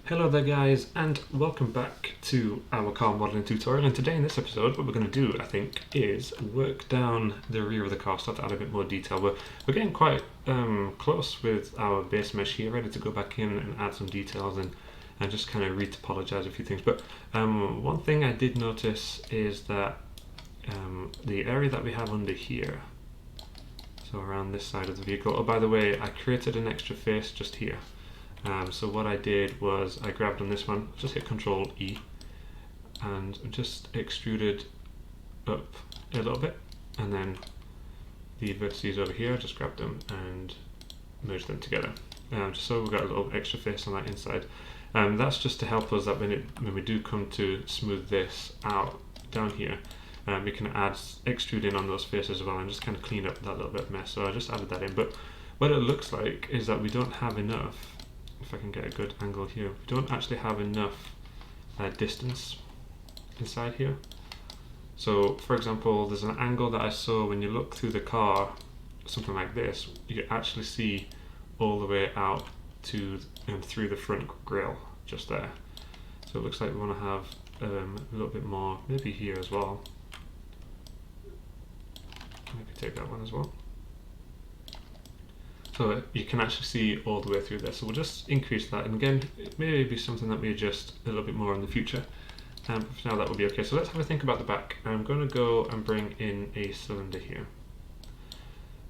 Hello there guys, and welcome back to our car modelling tutorial. And today in this episode what we're going to do, I think, is work down the rear of the car, start to add a bit more detail. We're getting quite close with our base mesh here, ready to go back in and add some details and just kind of retopologize a few things. But one thing I did notice is that the area that we have under here, so around this side of the vehicle, oh by the way, I created an extra face just here. So what I did was I grabbed on this one, just hit Control E and just extruded up a little bit, and then the vertices over here, I just grabbed them and merged them together, just so we've got a little extra face on that inside. That's just to help us that when we do come to smooth this out down here, we can add extrude in on those faces as well and just kind of clean up that little bit of mess. So I just added that in, but what it looks like is that we don't have enough. If I can get a good angle here, we don't actually have enough distance inside here. So for example, there's an angle that I saw when you look through the car, something like this, you can actually see all the way out to and through the front grille just there. So it looks like we want to have a little bit more maybe here as well. Maybe take that one as well. So you can actually see all the way through this. So we'll just increase that, and again, it may be something that we adjust a little bit more in the future. But for now that will be okay. So let's have a think about the back. I'm going to go and bring in a cylinder here,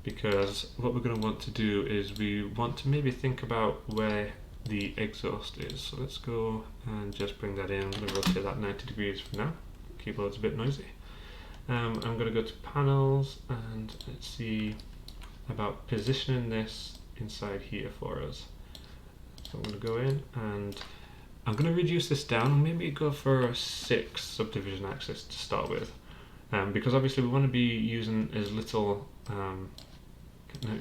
because what we're going to want to do is we want to maybe think about where the exhaust is. So let's go and just bring that in. I'm going to rotate that 90 degrees for now. Keyboard's a bit noisy. I'm going to go to panels and let's see about positioning this inside here for us. So I'm going to go in and I'm going to reduce this down and maybe go for 6 subdivision axis to start with, because obviously we want to be using as little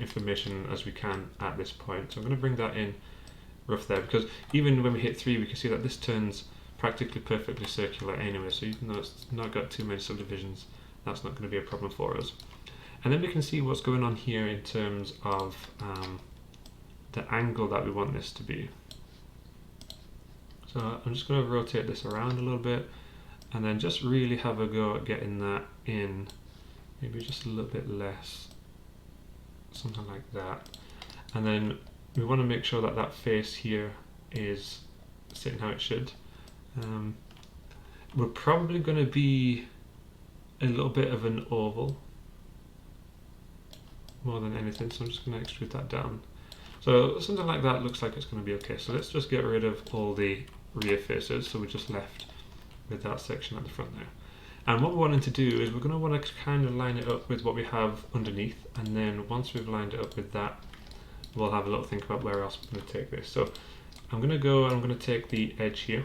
information as we can at this point. So I'm going to bring that in rough there, because even when we hit 3 we can see that this turns practically perfectly circular anyway, so even though it's not got too many subdivisions, that's not going to be a problem for us. And then we can see what's going on here in terms of the angle that we want this to be. So I'm just going to rotate this around a little bit and then just really have a go at getting that in, maybe just a little bit less, something like that. And then we want to make sure that that face here is sitting how it should. We're probably going to be a little bit of an oval more than anything, so I'm just going to extrude that down. So something like that looks like it's going to be okay. So let's just get rid of all the rear faces, so we're just left with that section at the front there. And what we're wanting to do is we're going to want to kind of line it up with what we have underneath, and then once we've lined it up with that, we'll have a little think about where else we're going to take this. So I'm going to go and I'm going to take the edge here.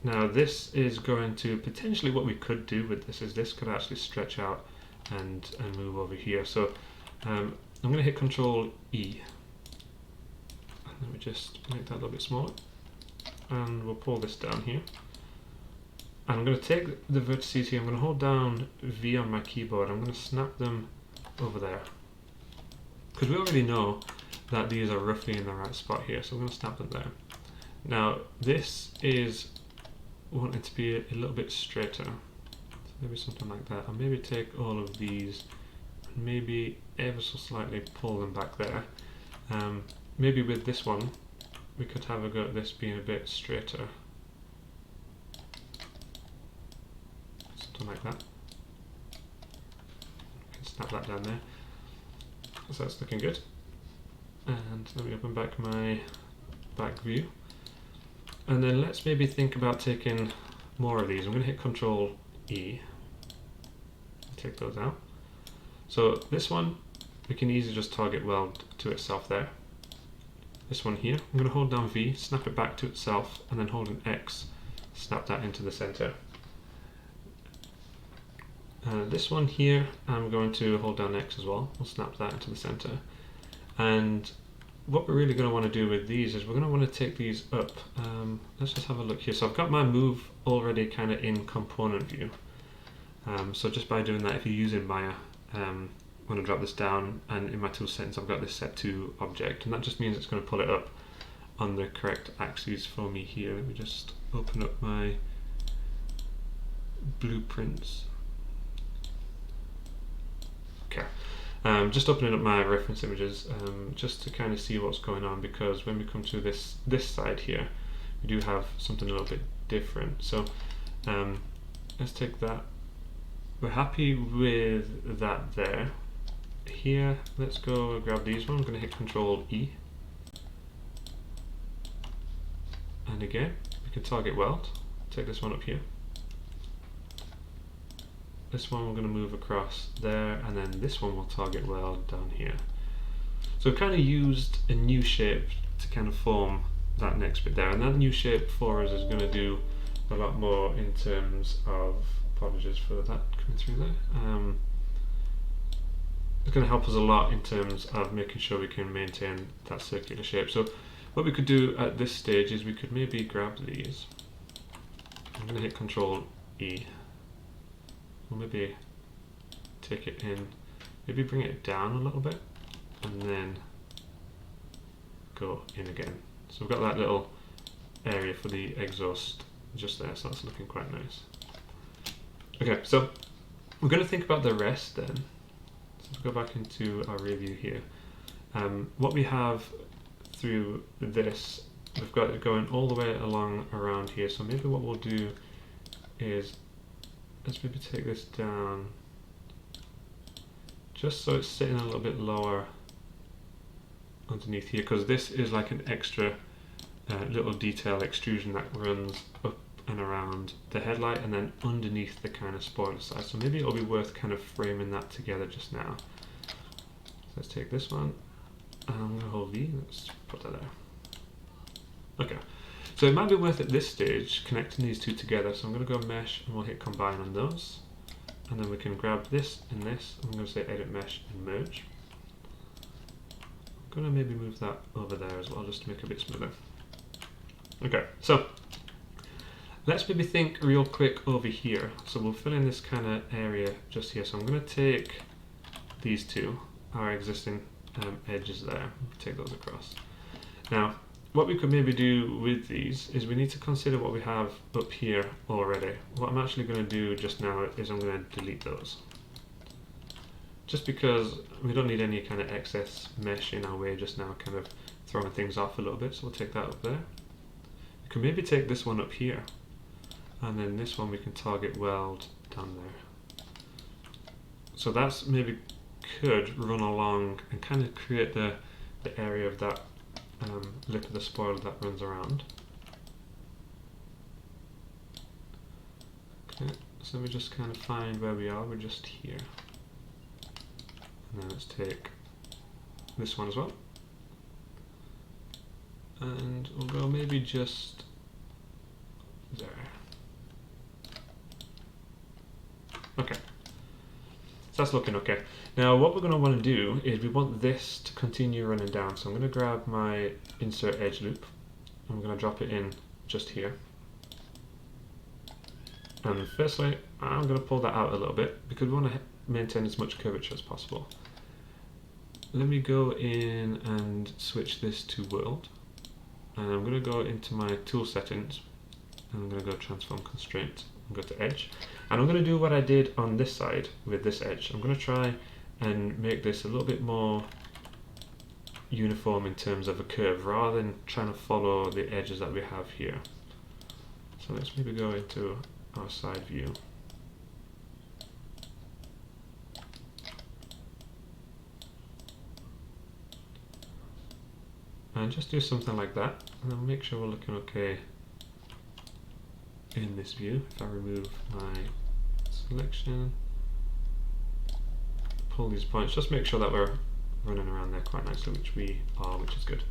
Now this is going to potentially, what we could do with this is this could actually stretch out and move over here. So I'm going to hit Control E and then we just make that a little bit smaller, and we'll pull this down here. And I'm going to take the vertices here, I'm going to hold down V on my keyboard, I'm going to snap them over there, because we already know that these are roughly in the right spot here, so I'm going to snap them there. Now this is wanting to be a little bit straighter, so maybe something like that. I'll maybe take all of these and maybe ever so slightly pull them back there. Maybe with this one we could have a go at this being a bit straighter, something like that. Can snap that down there, so that's looking good. And let me open back my back view, and then let's maybe think about taking more of these. I'm going to hit Control E, take those out. So this one we can easily just target weld to itself there. This one here, I'm going to hold down V, snap it back to itself, and then hold an X, snap that into the center. This one here, I'm going to hold down X as well, we'll snap that into the center. And what we're really going to want to do with these is we're going to want to take these up. Let's just have a look here. So I've got my move already kind of in component view. So just by doing that, if you're using Maya, I'm going to drop this down, and in my tool settings I've got this set to object, and that just means it's going to pull it up on the correct axes for me here. Let me just open up my blueprints. Okay, just opening up my reference images just to kind of see what's going on, because when we come to this side here, we do have something a little bit different. So let's take that. We're happy with that there. Here, let's go grab these ones. I'm going to hit Control E. And again, we can target weld. Take this one up here. This one we're going to move across there, and then this one will target weld down here. So we've kind of used a new shape to kind of form that next bit there, and that new shape for us is going to do a lot more in terms of, apologies for that coming through there, it's going to help us a lot in terms of making sure we can maintain that circular shape. So what we could do at this stage is we could maybe grab these. I'm going to hit Control E. We'll maybe take it in, maybe bring it down a little bit, and then go in again. So we've got that little area for the exhaust just there, so that's looking quite nice. Okay, so we're going to think about the rest then. So if we go back into our review here, what we have through this, we've got it going all the way along around here. So maybe what we'll do is, let's maybe take this down just so it's sitting a little bit lower underneath here, because this is like an extra little detail extrusion that runs up and around the headlight and then underneath the kind of spoiler side. So maybe it'll be worth kind of framing that together just now. So let's take this one, and I'm going to hold V, let's put that there. Okay, so it might be worth at this stage connecting these two together. So I'm going to go mesh and we'll hit combine on those, and then we can grab this and this. I'm going to say edit mesh and merge. I'm going to maybe move that over there as well just to make it a bit smoother. Okay, so let's maybe think real quick over here. So we'll fill in this kind of area just here. So I'm going to take these two, our existing edges there, take those across. Now, what we could maybe do with these is we need to consider what we have up here already. What I'm actually going to do just now is I'm going to delete those, just because we don't need any kind of excess mesh in our way just now, kind of throwing things off a little bit. So we'll take that up there. We can maybe take this one up here, and then this one we can target weld down there. So that's maybe could run along and kind of create the area of that lip of the spoiler that runs around. Okay, so we just kind of find where we are. We're just here. And then let's take this one as well. And we'll go maybe just there. Okay, so that's looking okay. Now what we're going to want to do is we want this to continue running down. So I'm going to grab my insert edge loop. I'm going to drop it in just here. And firstly, I'm going to pull that out a little bit because we want to maintain as much curvature as possible. Let me go in and switch this to world. And I'm going to go into my tool settings. And I'm going to go transform constraint and go to edge. And I'm going to do what I did on this side with this edge. I'm going to try and make this a little bit more uniform in terms of a curve rather than trying to follow the edges that we have here. So let's maybe go into our side view. And just do something like that, and then make sure we're looking okay in this view. If I remove my selection, pull these points, just make sure that we're running around there quite nicely, which we are, which is good.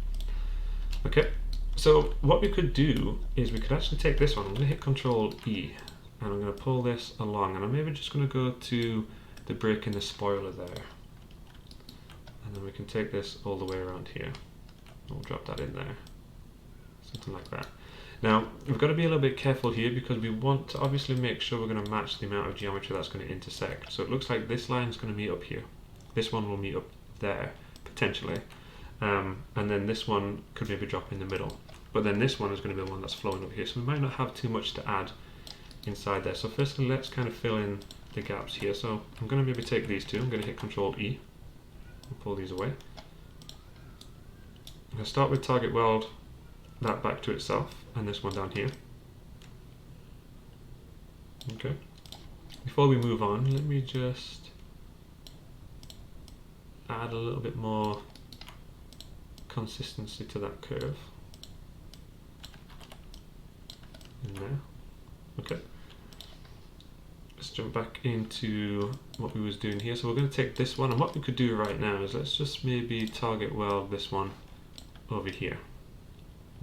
Okay, so what we could do is we could actually take this one. I'm going to hit Control E, and I'm going to pull this along, and I'm maybe just going to go to the break in the spoiler there, and then we can take this all the way around here. We'll drop that in there, something like that. Now, we've got to be a little bit careful here because we want to obviously make sure we're going to match the amount of geometry that's going to intersect. So it looks like this line is going to meet up here. This one will meet up there, potentially. and then this one could maybe drop in the middle. But then this one is going to be the one that's flowing over here, so we might not have too much to add inside there. So firstly, let's kind of fill in the gaps here. So I'm going to maybe take these two, I'm going to hit Control E and pull these away. I'm going to start with target weld that back to itself, and this one down here. Okay. Before we move on, let me just add a little bit more consistency to that curve. In there. Okay. Let's jump back into what we was doing here. So we're going to take this one, and what we could do right now is let's just maybe target weld this one over here.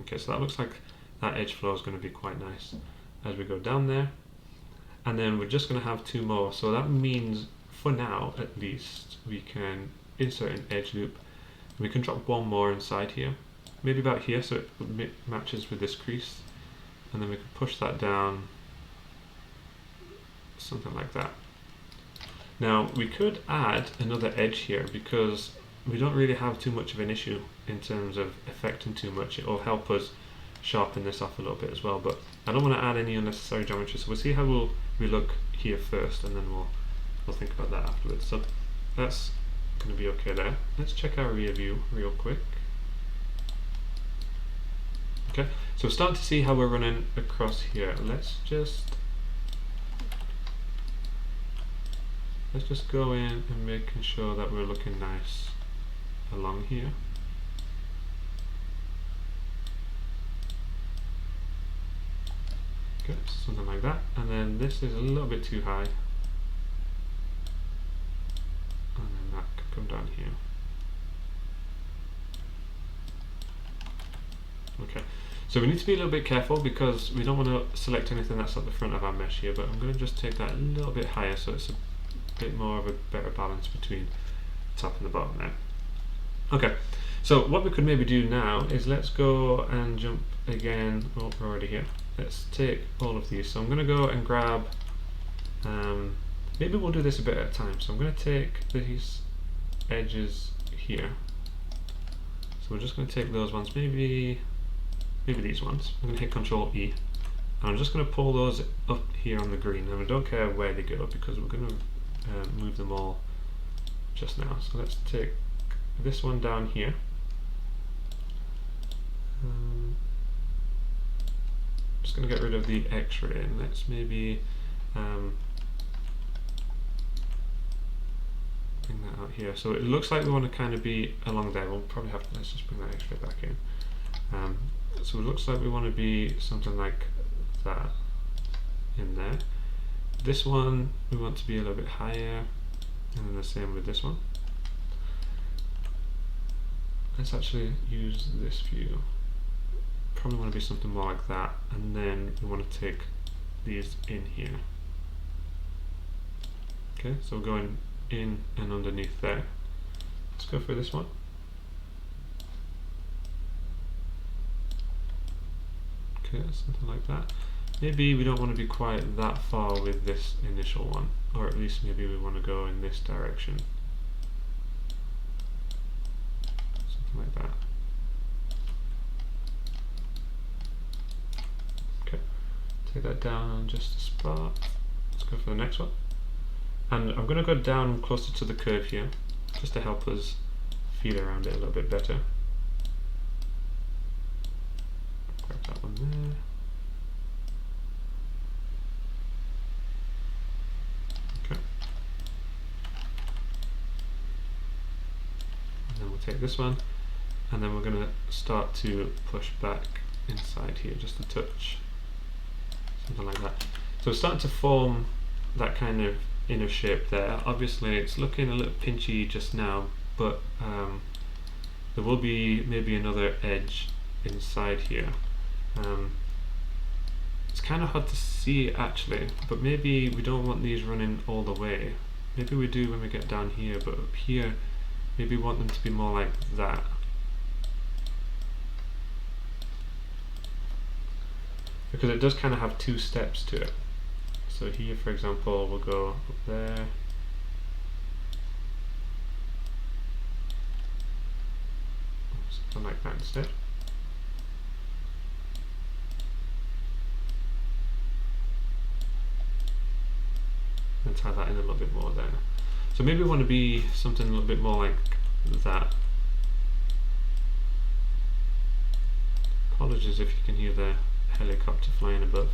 Okay, so that looks like that edge flow is going to be quite nice as we go down there. And then we're just going to have two more. So that means, for now at least, we can insert an edge loop. We can drop one more inside here, maybe about here, so it matches with this crease. And then we can push that down, something like that. Now we could add another edge here because we don't really have too much of an issue in terms of affecting too much. It will help us sharpen this off a little bit as well, but I don't want to add any unnecessary geometry, so we'll see how we look here first, and then we'll think about that afterwards. So that's going to be okay there. Let's check our rear view real quick. Okay, so we're starting to see how we're running across here. Let's just go in and making sure that we're looking nice along here. Okay, something like that. And then this is a little bit too high. And then that could come down here. Okay, so we need to be a little bit careful because we don't want to select anything that's at the front of our mesh here, but I'm going to just take that a little bit higher so it's a bit more of a better balance between the top and the bottom there. Okay, so what we could maybe do now is let's go and jump again. Oh, we're already here. Let's take all of these. So I'm going to go and grab, maybe we'll do this a bit at a time. So I'm going to take these edges here. So we're just going to take those ones, maybe these ones. I'm going to hit Control E. And I'm just going to pull those up here on the green. And I don't care where they go because we're going to move them all just now. So let's take this one down here. Just going to get rid of the X-ray, and let's maybe bring that out here. So it looks like we want to kind of be along there. We'll probably have to, let's just bring that X-ray back in. So it looks like we want to be something like that in there. This one we want to be a little bit higher, and then the same with this one. Let's actually use this view. Probably want to be something more like that, and then we want to take these in here. Okay, so we're going in and underneath there. Let's go for this one. Okay, something like that. Maybe we don't want to be quite that far with this initial one, or at least maybe we want to go in this direction. Something like that. Okay, take that down just a spot. Let's go for the next one. And I'm going to go down closer to the curve here, just to help us feel around it a little bit better. Grab that one there. Okay. And then we'll take this one, and then we're going to start to push back inside here just a touch. Something like that. So we're starting to form that kind of inner shape there. Obviously it's looking a little pinchy just now, but there will be maybe another edge inside here. It's kind of hard to see actually, but maybe we don't want these running all the way. Maybe we do when we get down here, but up here maybe we want them to be more like that. Because it does kind of have two steps to it. So here, for example, we'll go up there. something like that instead. And tie that in a little bit more there. So maybe we want to be something a little bit more like that. Apologies if you can hear the helicopter flying above,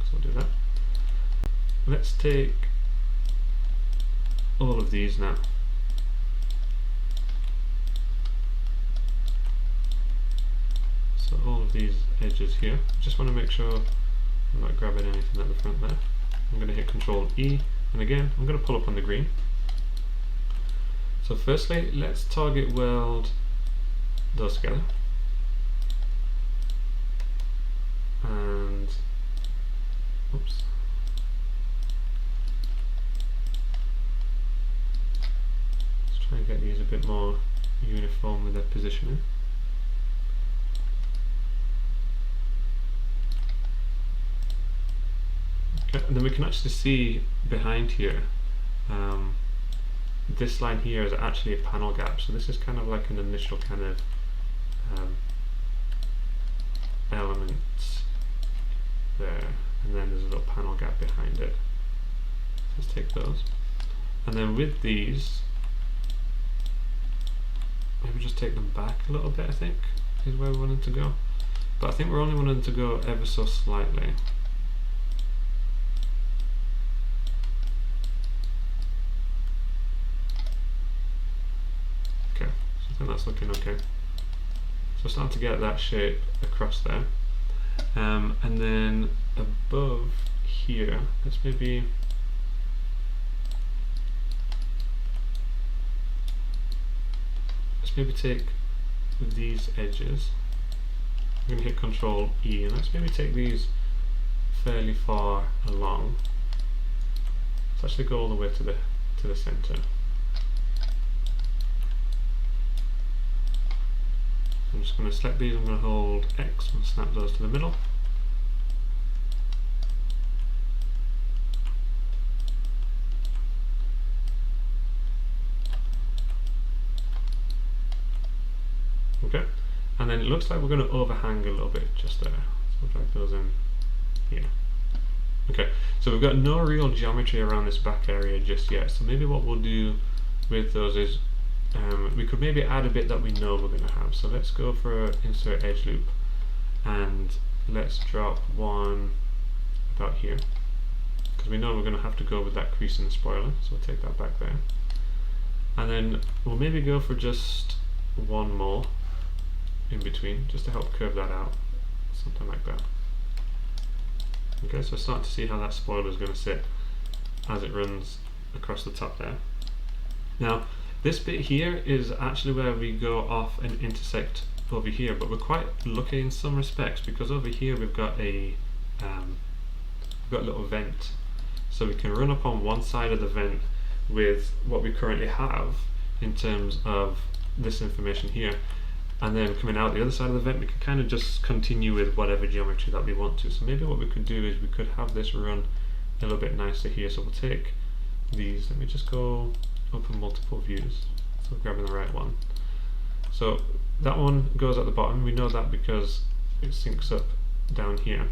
so I'll do that. Let's take all of these now. So all of these edges here, just want to make sure I'm not grabbing anything at the front there. I'm going to hit Control E, and again I'm going to pull up on the green. So firstly, let's target weld those together. And oops. Let's try and get these a bit more uniform with their positioning. Okay, and then we can actually see behind here, this line here is actually a panel gap. So this is kind of like an initial kind of element there, and then there's a little panel gap behind it. Let's take those, and then with these, maybe just take them back a little bit. I think is where we wanted to go, but I think we're only wanting to go ever so slightly. Okay, so I think that's looking okay. So starting to get that shape across there. And then above here, let's maybe take these edges. I'm going to hit Control E, and let's maybe take these fairly far along. Let's actually go all the way to the center. I'm just going to select these, I'm going to hold X and snap those to the middle. Okay, and then it looks like we're going to overhang a little bit just there. So we'll drag those in here. Okay, so we've got no real geometry around this back area just yet. So maybe what we'll do with those is we could maybe add a bit that we know we're going to have. So let's go for insert edge loop, and let's drop one about here, because we know we're going to have to go with that crease in the spoiler. So we'll take that back there, and then we'll maybe go for just one more in between, just to help curve that out, something like that. Okay, so starting to see how that spoiler is going to sit as it runs across the top there. Now, this bit here is actually where we go off and intersect over here, but we're quite lucky in some respects, because over here we've got a little vent, so we can run up on one side of the vent with what we currently have in terms of this information here, and then coming out the other side of the vent we can kind of just continue with whatever geometry that we want to. So maybe what we could do is we could have this run a little bit nicer here. So we'll take these, let me just go open multiple views, so grabbing the right one. So that one goes at the bottom, we know that because it syncs up down here.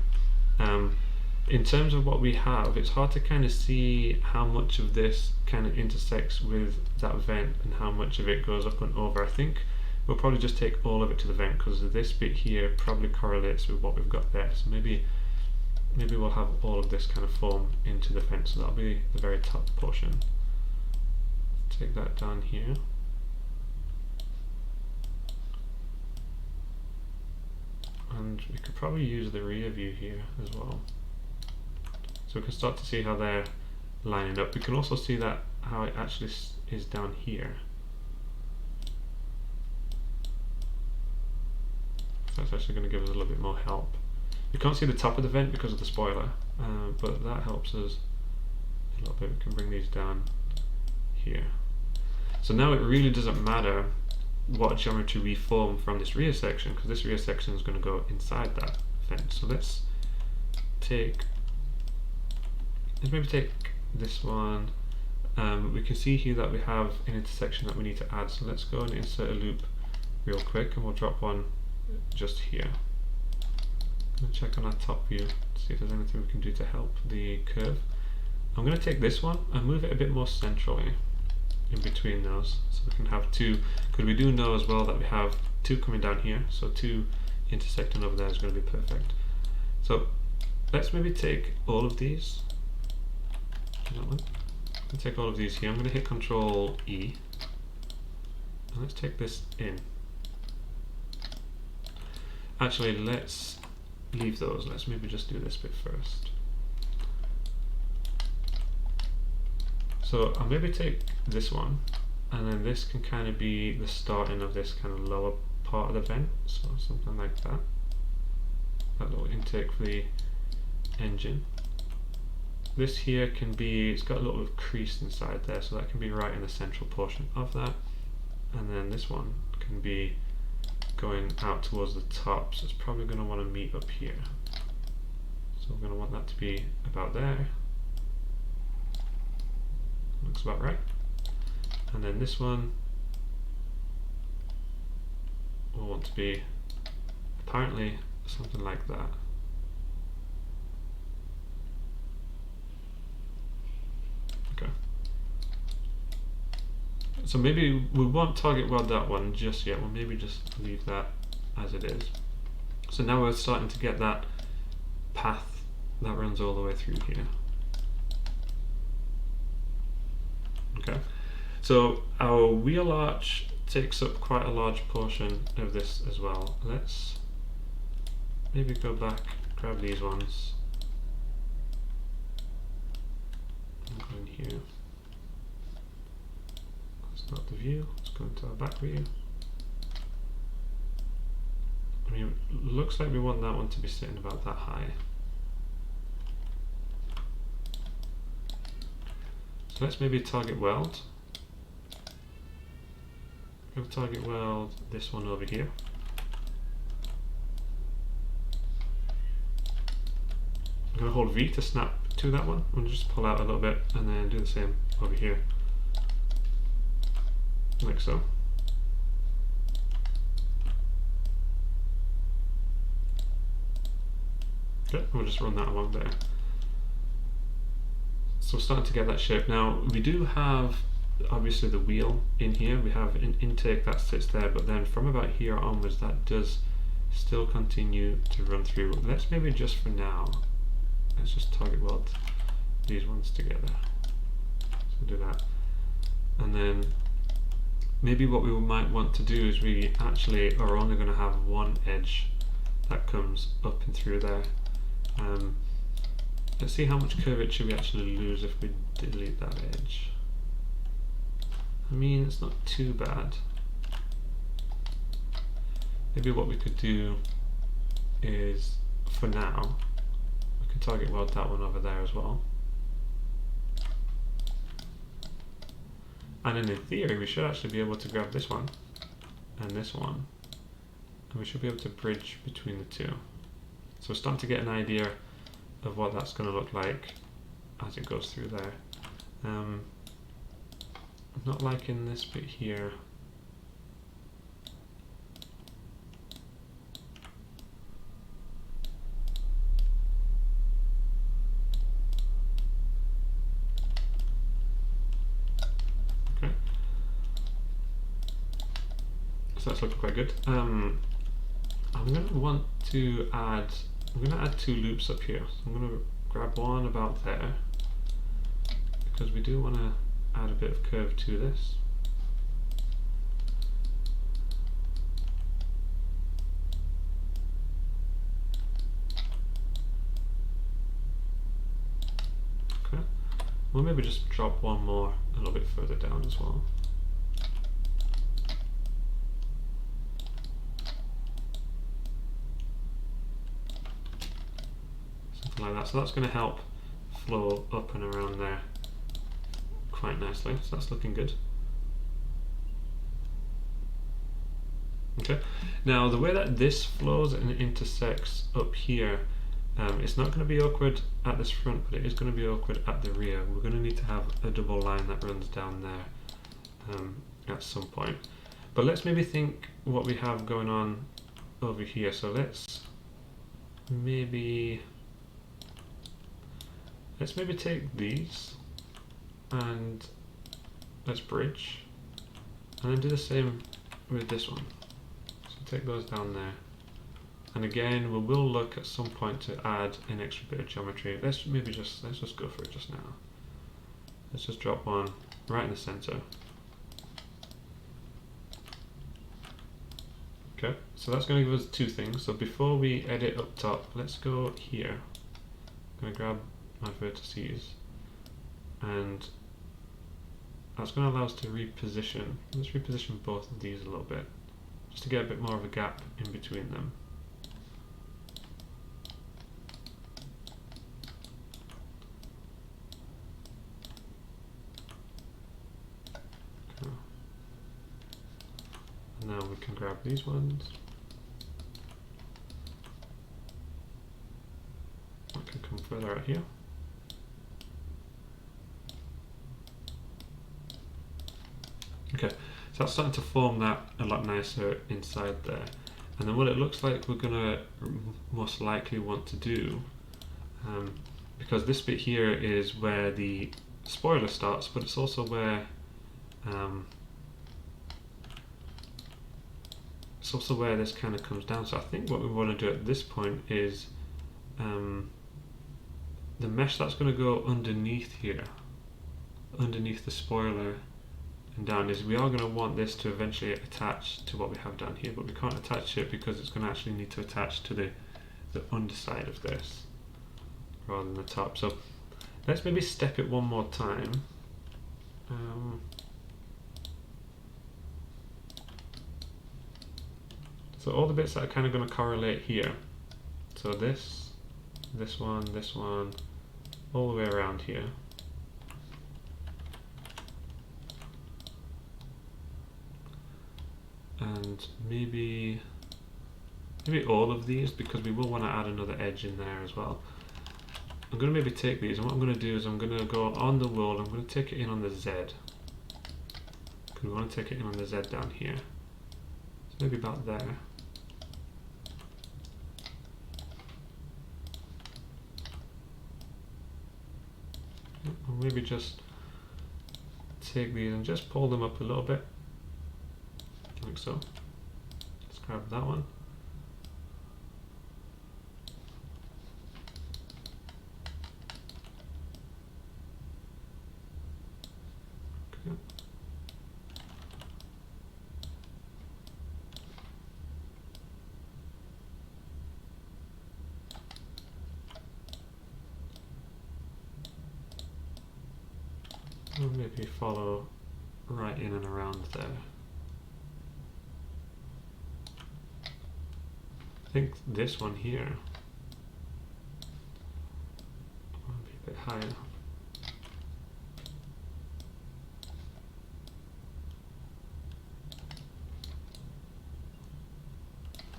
In terms of what we have, it's hard to kind of see how much of this kind of intersects with that vent and how much of it goes up and over. I think we'll probably just take all of it to the vent, because this bit here probably correlates with what we've got there. So maybe we'll have all of this kind of form into the vent, so that'll be the very top portion. Take that down here. And we could probably use the rear view here as well. So we can start to see how they're lining up. We can also see that how it actually is down here. So that's actually going to give us a little bit more help. You can't see the top of the vent because of the spoiler, but that helps us a little bit. We can bring these down here. So now it really doesn't matter what geometry we form from this rear section, because this rear section is going to go inside that vent. So let's maybe take this one. We can see here that we have an intersection that we need to add, so let's go and insert a loop real quick, and we'll drop one just here. I'm going to check on our top view, see if there's anything we can do to help the curve. I'm going to take this one and move it a bit more centrally in between those, so we can have two, because we do know as well that we have two coming down here, so two intersecting over there is going to be perfect. So let's maybe take all of these. That one. Let's take all of these here. I'm going to hit Control E, and let's take this in. Actually, let's leave those. Let's maybe just do this bit first. So I'll maybe take this one, and then this can kind of be the starting of this kind of lower part of the vent, so something like that. That little intake for the engine. This here can be, it's got a little crease inside there, so that can be right in the central portion of that. And then this one can be going out towards the top, so it's probably going to want to meet up here. So we're going to want that to be about there. Looks about right. And then this one will want to be apparently something like that. Okay. So maybe we won't target weld that one just yet. We'll maybe just leave that as it is. So now we're starting to get that path that runs all the way through here. Okay, so our wheel arch takes up quite a large portion of this as well. Let's maybe go back, grab these ones, and go in here. That's not the view, let's go into our back view. I mean, it looks like we want that one to be sitting about that high. So let's maybe target weld. We'll target weld this one over here. I'm going to hold V to snap to that one. I'm going to just pull out a little bit and then do the same over here. Like so. Okay, we'll just run that along there. So we're starting to get that shape. Now we do have obviously the wheel in here. We have an intake that sits there, but then from about here onwards that does still continue to run through. Let's maybe just for now, let's just target weld these ones together. So do that. And then maybe what we might want to do is we actually are only going to have one edge that comes up and through there. Let's see how much curvature we actually lose if we delete that edge. I mean, it's not too bad. Maybe what we could do is, for now, we could target weld that one over there as well. And then in theory, we should actually be able to grab this one and this one, and we should be able to bridge between the two. So we're starting to get an idea of what that's going to look like as it goes through there. I'm not liking this bit here. Okay. So that's looking quite good. I'm going to want to add, I'm going to add two loops up here. So I'm going to grab one about there, because we do want to add a bit of curve to this. Okay, we'll maybe just drop one more a little bit further down as well. Something like that. So that's going to help flow up and around there quite nicely, so that's looking good. Okay, now the way that this flows and intersects up here, it's not going to be awkward at this front, but it is going to be awkward at the rear. We're going to need to have a double line that runs down there at some point. But let's maybe think what we have going on over here. So let's maybe take these and let's bridge, and then do the same with this one. So take those down there, and again we will look at some point to add an extra bit of geometry. Let's just go for it just now. Let's just drop one right in the center. Okay, so that's going to give us two things. So before we edit up top, let's go here. I'm going to grab my vertices, and that's going to allow us to reposition. Let's reposition both of these a little bit, just to get a bit more of a gap in between them. Okay. And now we can grab these ones. I can come further out here. Okay, so that's starting to form that a lot nicer inside there. And then what it looks like we're gonna most likely want to do, because this bit here is where the spoiler starts, but it's also where this kind of comes down. So I think what we want to do at this point is the mesh that's going to go underneath here, underneath the spoiler and down, is we are going to want this to eventually attach to what we have down here, but we can't attach it because it's going to actually need to attach to the underside of this rather than the top. So let's maybe step it one more time. So all the bits that are kind of going to correlate here, so this one, all the way around here. And maybe all of these, because we will want to add another edge in there as well. I'm going to maybe take these, and what I'm going to do is I'm going to go on the wall, I'm going to take it in on the Z. Because we want to take it in on the Z down here. So maybe about there. Or maybe just take these and just pull them up a little bit, like so. Let's grab that one. Okay. Or maybe follow right in and around there. I think this one here will be a bit higher.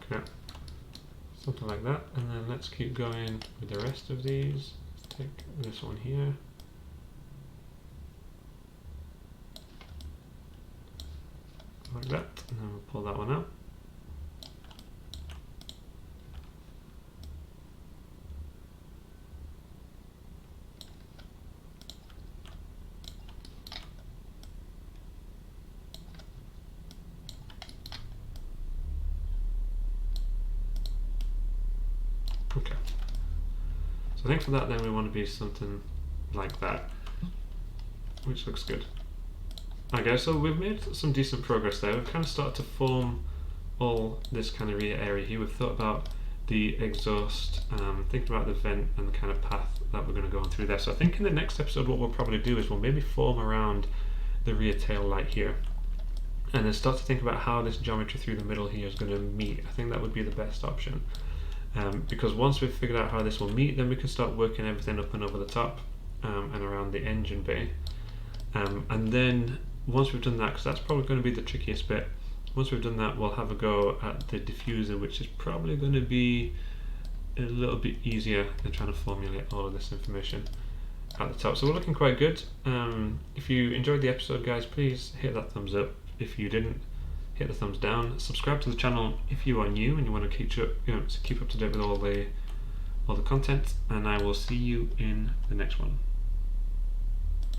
Okay, something like that, and then let's keep going with the rest of these. Let's take this one here. Like that, and then we'll pull that one out. Okay, so I think for that then we want to be something like that, which looks good. Okay, so we've made some decent progress there. We've kind of started to form all this kind of rear area here. We've thought about the exhaust, thinking about the vent and the kind of path that we're going to go on through there. So I think in the next episode what we'll probably do is we'll maybe form around the rear tail light here, and then start to think about how this geometry through the middle here is going to meet. I think that would be the best option, because once we've figured out how this will meet, then we can start working everything up and over the top and around the engine bay. And then once we've done that, because that's probably going to be the trickiest bit, once we've done that we'll have a go at the diffuser, which is probably going to be a little bit easier than trying to formulate all of this information at the top. So we're looking quite good. If you enjoyed the episode, guys, please hit that thumbs up. If you didn't, hit the thumbs down. Subscribe to the channel if you are new and you want to keep up to date with all the content, and I will see you in the next one.